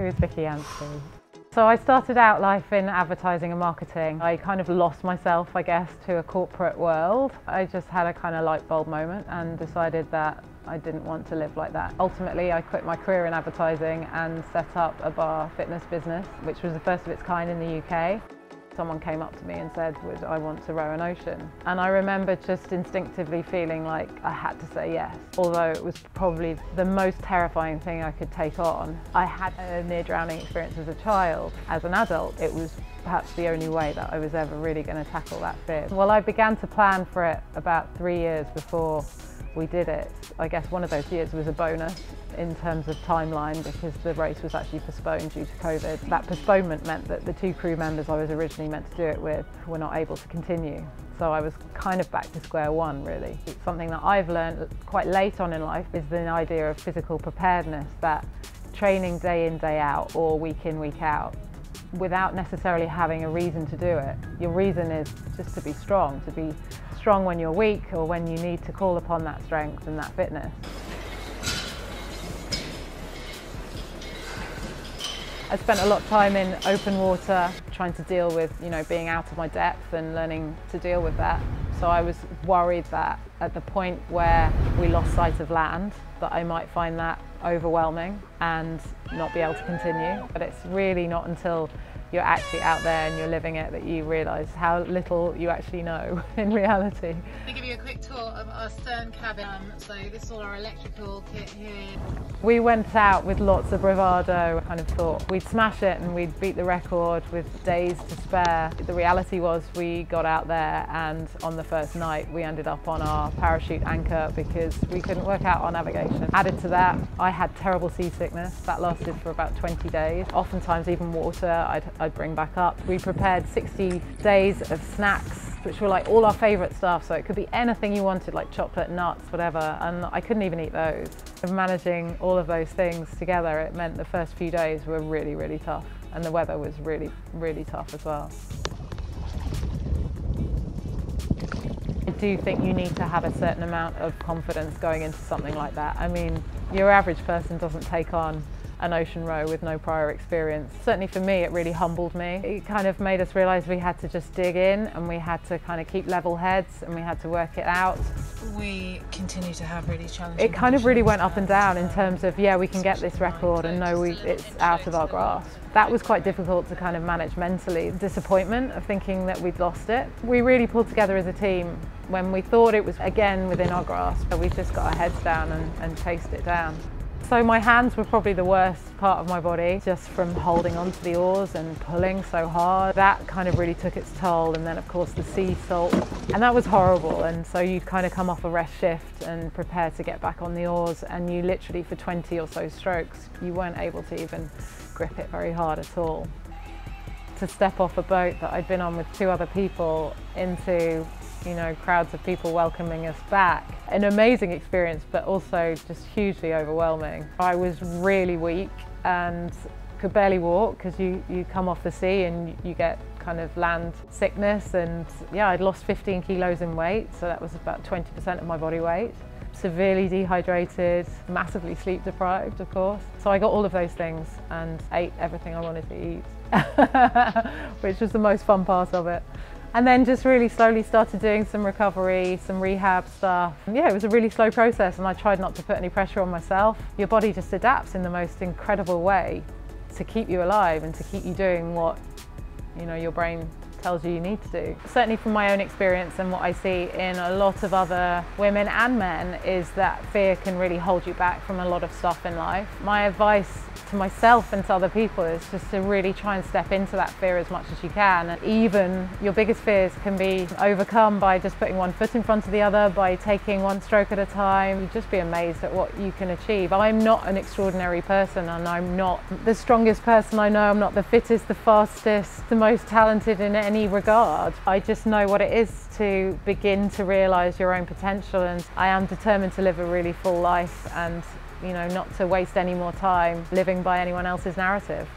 Who's Vicki Anstey? So I started out life in advertising and marketing. I kind of lost myself, I guess, to a corporate world. I just had a kind of light bulb moment and decided that I didn't want to live like that. Ultimately, I quit my career in advertising and set up a bar fitness business, which was the first of its kind in the UK. Someone came up to me and said, would I want to row an ocean? And I remember just instinctively feeling like I had to say yes, although it was probably the most terrifying thing I could take on. I had a near drowning experience as a child. As an adult, it was perhaps the only way that I was ever really going to tackle that fear. Well, I began to plan for it about 3 years before we did it. I guess one of those years was a bonus in terms of timeline because the race was actually postponed due to COVID. That postponement meant that the 2 crew members I was originally meant to do it with were not able to continue. So I was kind of back to square one, really. It's something that I've learned quite late on in life is the idea of physical preparedness, that training day in, day out or week in, week out without necessarily having a reason to do it. Your reason is just to be strong when you're weak or when you need to call upon that strength and that fitness. I spent a lot of time in open water trying to deal with, being out of my depth and learning to deal with that. So I was worried that at the point where we lost sight of land, that I might find that overwhelming and not be able to continue. But it's really not until you're actually out there and you're living it that you realise how little you actually know in reality. I'll give you a quick tour of our stern cabin. So this is all our electrical kit here. We went out with lots of bravado. I kind of thought we'd smash it and we'd beat the record with days to spare. The reality was we got out there and on the first night we ended up on our parachute anchor because we couldn't work out our navigation. Added to that, I had terrible seasickness. That lasted for about 20 days. Oftentimes even water I'd bring back up. We prepared 60 days of snacks, which were like all our favourite stuff, so it could be anything you wanted, like chocolate, nuts, whatever, and I couldn't even eat those. Managing all of those things together, it meant the first few days were really, really tough, and the weather was really, really tough as well. I do think you need to have a certain amount of confidence going into something like that. I mean, your average person doesn't take on an ocean row with no prior experience. Certainly for me, it really humbled me. It kind of made us realise we had to just dig in and we had to kind of keep level heads and we had to work it out. We continue to have really challenging It kind of really went up and down in terms of, yeah, we can get this record and no, it's out of our grasp. That was quite difficult to kind of manage mentally. Disappointment of thinking that we'd lost it. We really pulled together as a team when we thought it was again within our grasp, but we just got our heads down and chased it down. So my hands were probably the worst part of my body, just from holding onto the oars and pulling so hard. That kind of really took its toll, and then of course the sea salt, and that was horrible. And so you'd kind of come off a rest shift and prepare to get back on the oars, and you literally for 20 or so strokes, you weren't able to even grip it very hard at all. To step off a boat that I'd been on with 2 other people into crowds of people welcoming us back. An amazing experience, but also just hugely overwhelming. I was really weak and could barely walk because you come off the sea and you get kind of land sickness, and yeah, I'd lost 15 kilos in weight, so that was about 20% of my body weight. Severely dehydrated, massively sleep deprived, of course. So I got all of those things and ate everything I wanted to eat, which was the most fun part of it. And then just really slowly started doing some recovery, some rehab stuff. Yeah, it was a really slow process and I tried not to put any pressure on myself. Your body just adapts in the most incredible way to keep you alive and to keep you doing what your brain tells you need to do. Certainly from my own experience and what I see in a lot of other women and men is that fear can really hold you back from a lot of stuff in life. My advice to myself and to other people is just to really try and step into that fear as much as you can. And even your biggest fears can be overcome by just putting one foot in front of the other, by taking one stroke at a time. You'd just be amazed at what you can achieve. I'm not an extraordinary person and I'm not the strongest person I know. I'm not the fittest, the fastest, the most talented in any regard. I just know what it is to begin to realise your own potential, and I am determined to live a really full life and not to waste any more time living by anyone else's narrative.